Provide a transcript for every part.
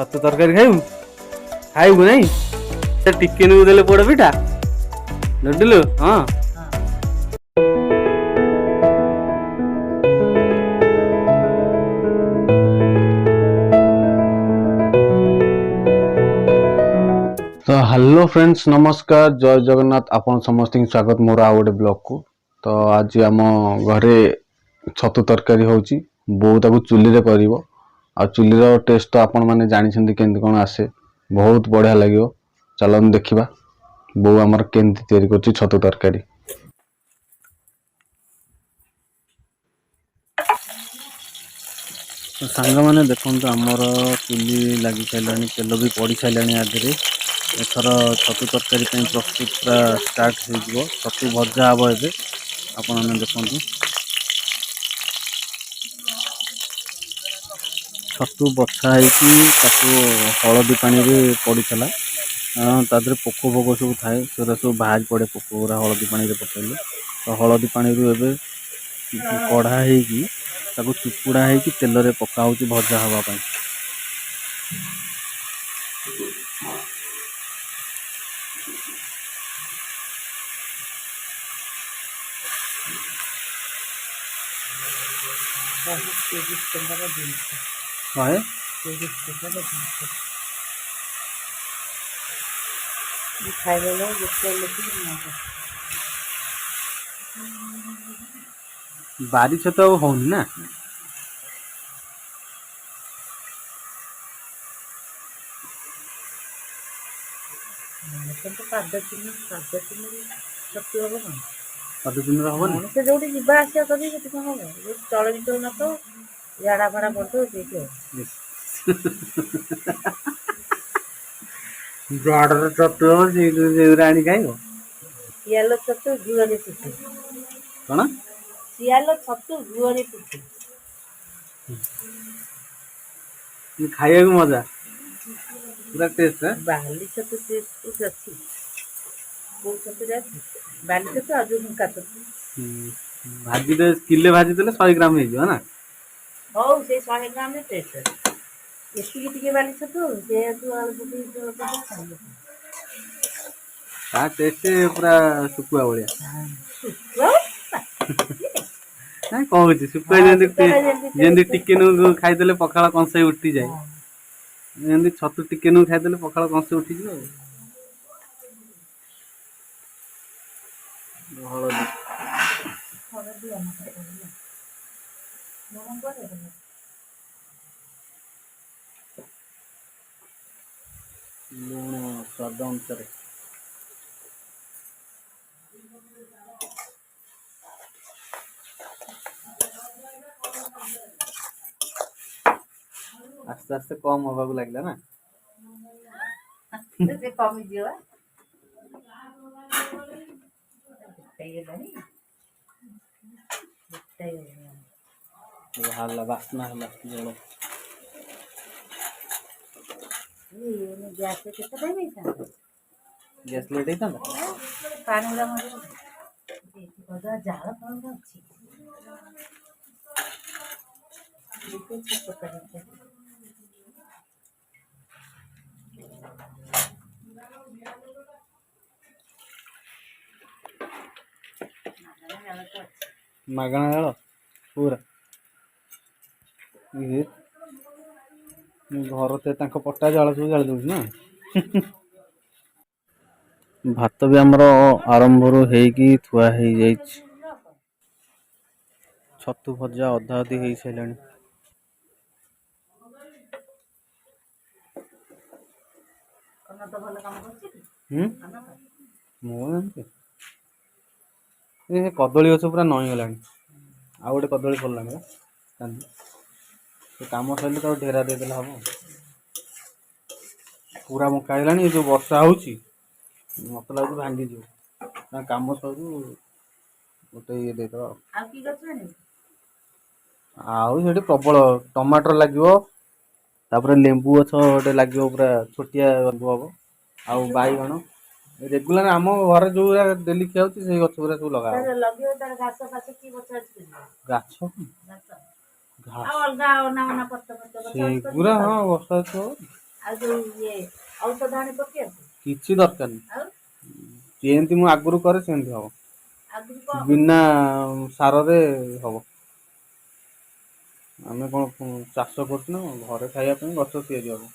ଛତୁ ତରକାରୀ ଖାଇବୁ ଖାଇବୁ ନାଇଁ ସେ ଟିକେନକୁ ଦେଲେ ପୋଡ ପିଠା ନୁଡୁଲୁ ହଁ तो हेलो फ्रेंड्स नमस्कार जय जगन्नाथ आपन समस्त स्वागत मोर आ गोटे ब्लॉग को। तो आज आम घरे छतु तरकारी होची बो ताकू चुली रे करिवो आ चुली रो टेस्ट तो आपन माने जानि छथि केंति कोन आसे बहुत बढ़िया लागियो। चलन देखिबा बो हमर केंति तयारी करछि छतु तरकारी। तो सांग माने देखंतु हमर चुली लागि साइलानी तेल भी पड़ी साइलानी आदरे एथर छतु तरकारी प्रस्तुत पूरा स्टार्ट हो छतु भजा हम ए आपने देखु छतु बछा हलदी पानी पड़ता तादे पोक फोक सब थाए सब बाहर पड़े पोक गुरा हलदी पानी पकड़े तो हलदी पानी एवं कढ़ा हो चुपुड़ा हो तेल रे पका हो भजा हाँपाई। बारी छतु अब होनी ना पदचिन्ह हम से जो जीवा आसा कर चल भी न तो झाड़ा फाड़ा पड़ो झाड़ छतु आनी खाइब सियाल छतु जुआरी पिठी कौन सियाल छतु जुआरी पिठी खाइबा मजा पूरा टेस्ट है बाली छतु टेस्ट अच्छी वो छतु बाली छतु आज मुका छतु भाजी दे किले भाजी देले 100 ग्राम हे जो ना हो से 100 ग्राम रे टेस्ट एसी टिके बाली छतु से तू आलू पकी जो खाइबो ता टेस्ट पूरा सुकुआ बढिया नहीं कहूँ सुकुआ जेंदी टिके नु खाई देले पखाला कंसे उठी जाए जेंदी छतु टिके नु खाई देले पखाला कंसे उठी जिवो हलदी लूण स्वाद अनुसार आस्ते आस्ते कम हवा को लगला ना से कम दियो हल्ला बास्ना हल्ला जोड़ो ये गैस पे कितना टाइम है गैस लेट है था पानी वाला मजे देखी बड़ा जाला पानी अच्छी देखो छोटा करके मागଣା जाल पूरा घर से पट्टा जाल सब जाल दूस ना भात भी आमर आरंभ थुआ हो छतु भजा अधा अधि हो सारे कदली गछ पूरा नई गला आ गए कदली फलना कम सर तो ढेरा देदेला हम पूरा मका है जो वर्षा हो मत लगे भांगी जीव कम सरू गोटे ये देद आठ प्रबल टमाटर लगे तापर लेंबू गछ गोटे लगे पूरा छोटिया हम आउ बैगण रेगुलर आम घर जो डेली खिया से गछ गुरा सब लगा गाछ सेगुरा हाँ वर्षा କିଛି ଦରକାର ନାହିଁ। ଯେମିତି ମୁଁ ଆଗରୁ କରେ ସେମିତି ହବ, ବିନା ସାରରେ ହବ। ଆମେ କଣ ଚାଷ କରୁଛୁ ନା ଘରେ ଖାଇବା ପାଇଁ ଗଛ ତିଆରି ହବ।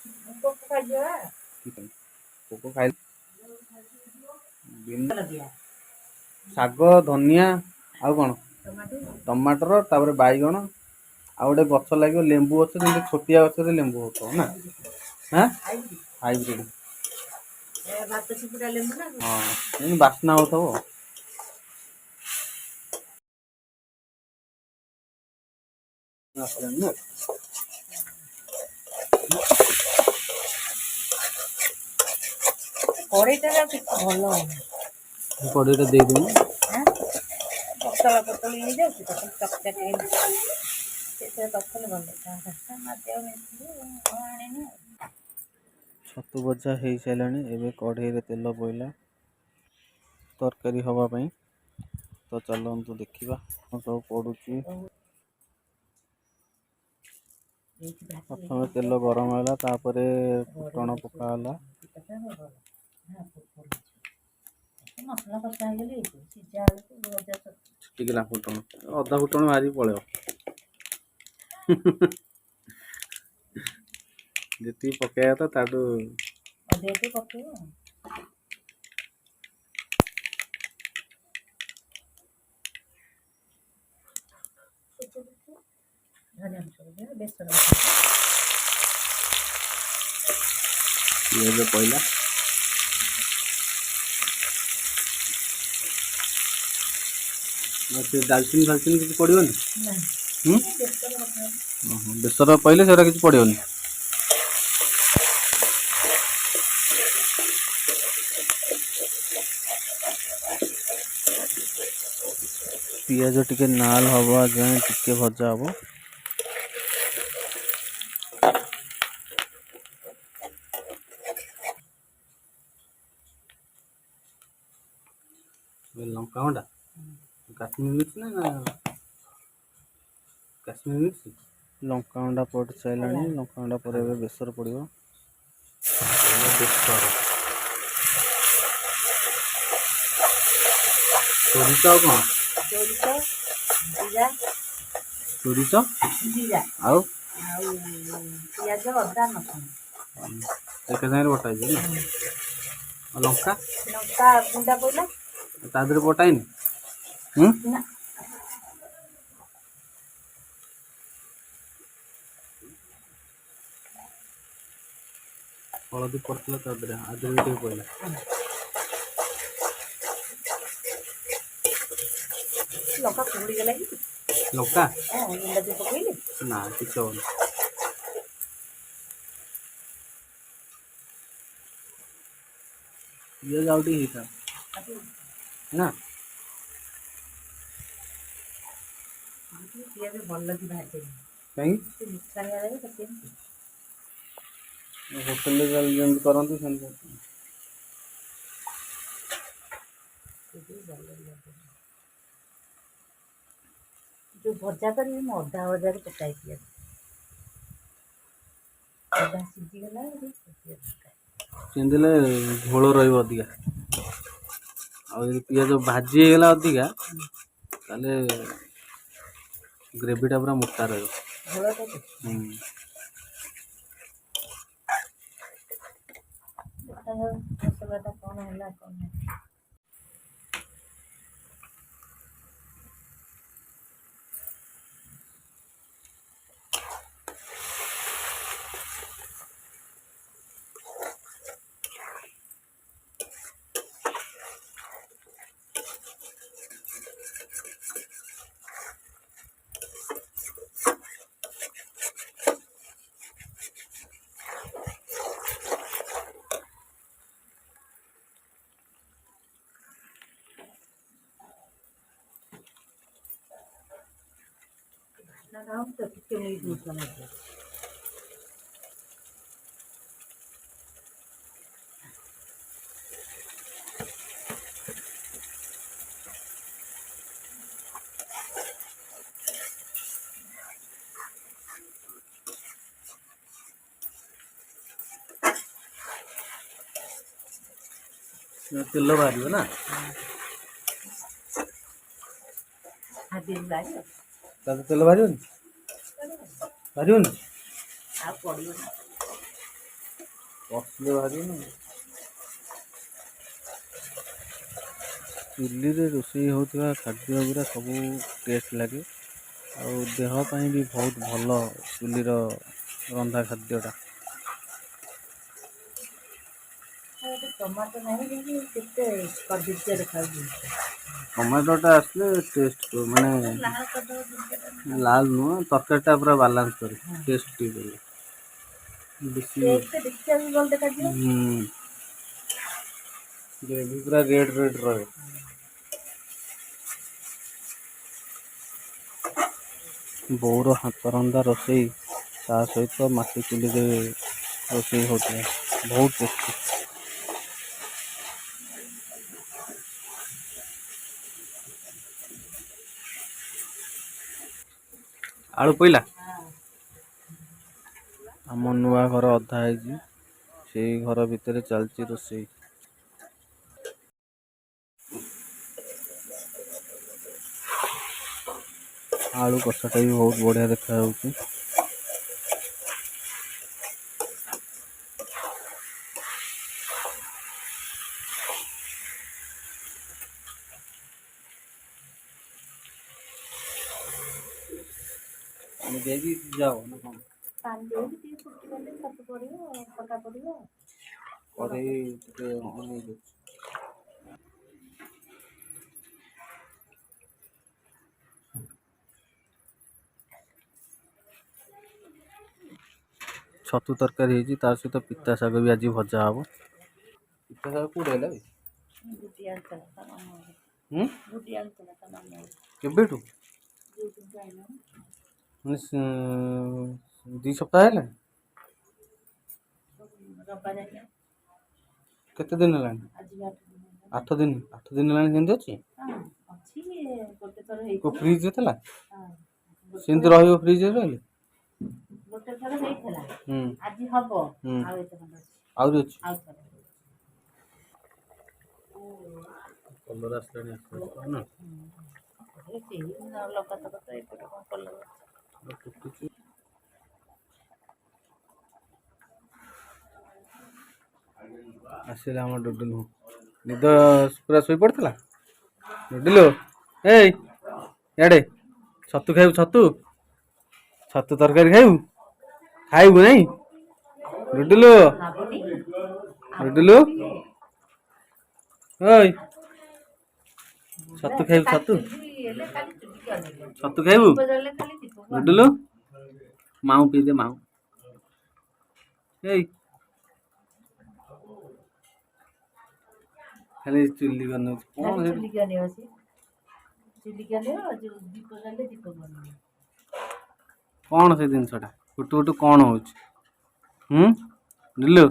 ପୋକ ଖାଇଲେ ଶାଗ, ଧନିଆ ଆଉ କଣ ଟମାଟର, ତାପରେ ବାଇଗଣ, ଆଉ ଗୋଟେ ଗଛ ଲାଗିବ ଲେମ୍ବୁ ଗଛ, ଯେମିତି ଛୋଟିଆ ଗଛରେ ଲେମ୍ବୁ ହଉଥିବ ନା। ହାଇବ୍ରିଡ ହଁ, ବାସ୍ନା ହଉଥିବ। କଡ଼େଇଟା ଭଲ କଡ଼େଇଟା ଦେଇଦେବି। ପତଳା ପତଳି ହେଇଯାଉଛି ତାକୁ ଚକଟା ସେଥିରେ ତରକାରୀ ଆଣିନି। ଛତୁ ଭଜା ହେଇସାରିଲାଣି। ଏବେ କଢ଼େଇରେ ତେଲ ପଇଲା ତରକାରୀ ହବା ପାଇଁ। ତ ଚାଲନ୍ତୁ ଦେଖିବା ସବୁ ପଡୁଛି। ପ୍ରଥମେ ତେଲ ଗରମ ହେଲା, ତାପରେ ଫୁଟଣ ପକା ହେଲା। ମସଲା କଷା ହେଇଗଲେ ସିଝା ଆଳୁକୁ ଭଜା ଛିଟିକିଲା ଫୁଟଣ, ଅଧା ଫୁଟଣ ବାହାରିକି ପଳେଇବ। ଯେତିକି ପକେଇବା କଥା ତାଠୁ ଅଧିକ ପକେଇବ। ପିଆଜ ପଇଲା, ଡାଲଚିନି ଫାଲଚିନି କିଛି ପଡ଼ିବନି। ବେସର ପଇଲେ ସେଟା କିଛି ପଡ଼ିବନି। ପିଆଜ ଟିକେ ନାଲ ହବା ଯାଏଁ ଟିକେ ଭଜା ହବ। ଲଙ୍କା ଗୁଣ୍ଡ କାଶ୍ମୀର ମିର୍ଚି ନା କାଶ୍ମୀର ମିର୍ଚି। ଲଙ୍କାଗୁଣ୍ଡ ପଡି ସାରିଲାଣି। ଲଙ୍କାଗୁଣ୍ଡ ପରେ ଏବେ ବେସର ପଡ଼ିବ। ବେସର, ସୋରିଷ ଆଉ କଣ? ସୋରିଷ ଆଉ ପିଆଜ, ଅଦା, ରସୁଣ ଏକା ସାଙ୍ଗରେ ବଟା ହେଇଯିବ ନା। ଲଙ୍କା ଗୁଣ୍ଡା ପଇଲା ତା ଦେହରେ ବଟା ହେଇନି। ହଳଦୀ ପଡିଥିଲା ତା ଦେହରେ, ଆଉ ଦେହରେ ଟିକେ ପଇଲା। ଲଙ୍କା ପୋଡ଼ିଗଲା କି? ଲଙ୍କା ପକେଇଲେ ନା କିଛି ହବନି। ପିଆଜ ଆଉ ଟିକେ ହେଇଥାନ୍ତା ନା। ପିଆଜ ଭଲ କି ଭାଜେନି, କାହିଁକି? ହୋଟେଲରେ ଯେମିତି କରନ୍ତି ସେମିତି। ଯୋଉ ଭଜା କରିବି ମୁଁ ଅଧା ଭଜାରେ ପକାଏ ପିଆଜ। ଅଧା ସିଝିଗଲା ସେମିତି ହେଲେ ଝୋଳ ରହିବ ଅଧିକା। ଆଉ ଯଦି ପିଆଜ ଭାଜି ହେଇଗଲା ଅଧିକା, ତାହେଲେ ଗ୍ରେଭିଟା ପୁରା ମୋଟା ରହିବ। ମସଲାଟା କଣ ହେଲା କଣ ନାହିଁ। ଟିକେ तेल बाहर ना तेल बाहर बाहर बाहर चुली रोषे होता खाद्य गुरा सब टेस्ट लगे और देह ପାଇଁ भी बहुत भल चुलीर रंधा खाद्यटा टमाटोटा आसले टेस्ट माने लाल नुह तरकारीटा पूरा बालांस कर टेस्ट ग्रेवी पूरा रेड रेड रहे बोर हाथ रंधा रोषे ता सहित माटी चुली रोषे होता है बहुत टेस्टी आलू पईला आम नुआ घर अधा है घर भितर चलती रोषे आलू कषाटा भी बहुत बढ़िया देखा जाओ ना कौन छतु तरकारी तार सहित पिता शाग भी आज भजा हम पिता शाग कौट है केबेठू दी सप्ताह है केते दिन है 8 दिन है अच्छी को फ्रिज होता सेमती रही फ्रिज रही आहरी अच्छी कलर आसला आसला आम डुडुलु निद पूरा शोई पड़ता डुडुलु एडे छतु खाइबु छतु छतु तरकारी खाइबु नहीं डुडुलु डुडुलु ओय छतु खाइबु छतु खाइबु डुडुलु माऊ पी दे माऊ खाली चुली करने कौन से जिनसटा गुटु गुटु कौन हो डुडुलु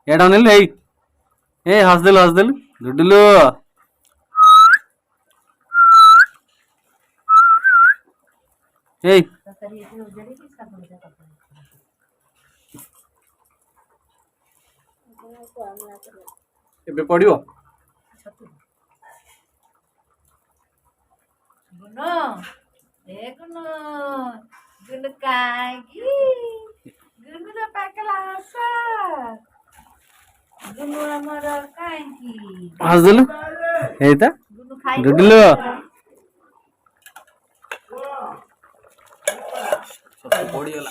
एडा नेलु ए हसदेलु डुडुलु ଏବେ ପଡିବ गुनो गुनो गुनो कागी गुनो रा पाकला आशा गुनो हमर कागी हसदेलु हेता गुनो खाइ डुडुलु सब पड़ी गला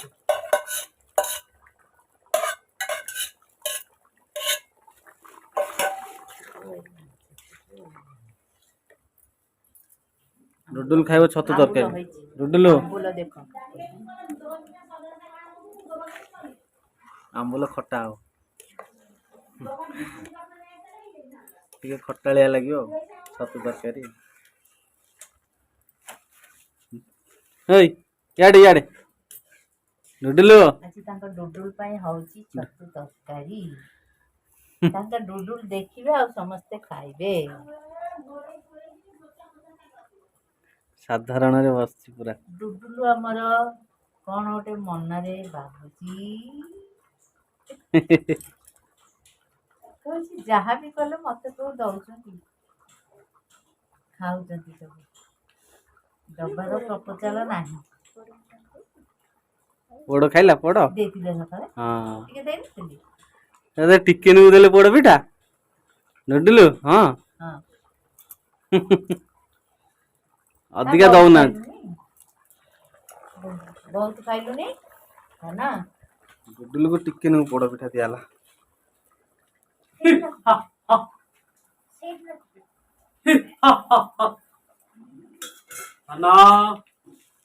डुडुल खाइब छतु तरकारी डुडुलु आंबुल खटा हो टिके खटालिया लगियो छतु तरकारी याडे याडे डुडुलु आज तांका डुडुल पाई हौची छतु तरकारी तांका डुडुल देखिबे आ समस्त खाइबे साधारण रे बसछि पूरा डुडुलु हमर कोन ओटे मन रे बाबूजी କହୁଛି ଯାହା ବି କଲେ ମତେ କୋଉ ଦଉଛନ୍ତି ଖାଉଛନ୍ତି ସବୁ ଡବାର ପ୍ରପୋଜାଲ ନାହିଁ ପୋଡ଼ ଖାଇଲା ପୋଡ଼ ଦେଇଥିଲେ ସକାଳେ ହଁ ଟିକେ ଦେଇନଥିଲି ଏବେ ଟିକେ ନକୁ ଦେଲେ ପୋଡ଼ ପିଠା ନୁଡୁଲୁ ହଁ ହଁ ଅଧିକା ଦଉନାହାନ୍ତି ବହୁତ ଖାଇଲୁନି ନା ନୁଡୁଲୁକୁ ଟିକେ ନକୁ ପୋଡ଼ ପିଠା ଦିଆଲା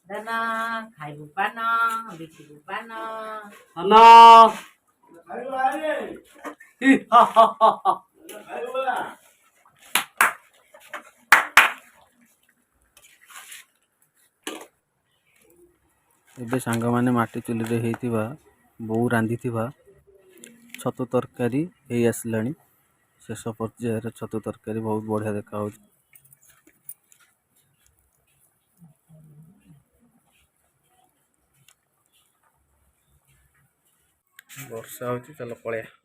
ଦାନା ଖାଇବୁ ପାନ ବିକିବୁ ପାନ ଏବେ ସାଙ୍ଗମାନେ ମାଟି ଚୁଲିରେ ହେଇଥିବା ବୋଉ ରାନ୍ଧିଥିବା ଛତୁ ତରକାରୀ ହେଇ ଆସିଲାଣି ଶେଷ ପର୍ଯ୍ୟାୟରେ ଛତୁ ତରକାରୀ ବହୁତ ବଢ଼ିଆ ଦେଖାଯାଉଛି ବର୍ଷା ହଉଛି ଚାଲ ପଳେଇବା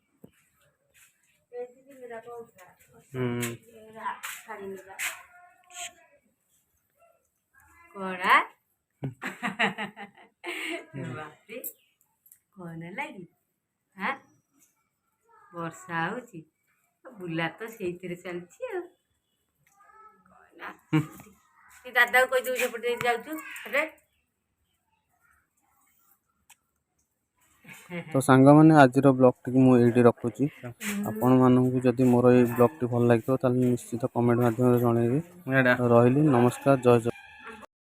କଣା ବାପି କଣ ଲାଗି ବର୍ଷା ହଉଛି ବୁଲା ତ ସେଇଥିରେ ଚାଲିଛି ଆଉ ଦାଦାକୁ କହିଦେବୁ ସେପଟେ ଯାଉଛୁ ତ ସାଙ୍ଗମାନେ ଆଜିର ବ୍ଲଗ୍ଟିକୁ ମୁଁ ଏଇଠି ରଖୁଛି ଆପଣମାନଙ୍କୁ ଯଦି ମୋର ଏଇ ବ୍ଲଗ୍ଟି ଭଲ ଲାଗିବ ତାହେଲେ ନିଶ୍ଚିତ କମେଣ୍ଟ ମାଧ୍ୟମରେ ଜଣେଇବେ ରହିଲି ନମସ୍କାର ଜୟ ଜଗନ୍ନାଥ।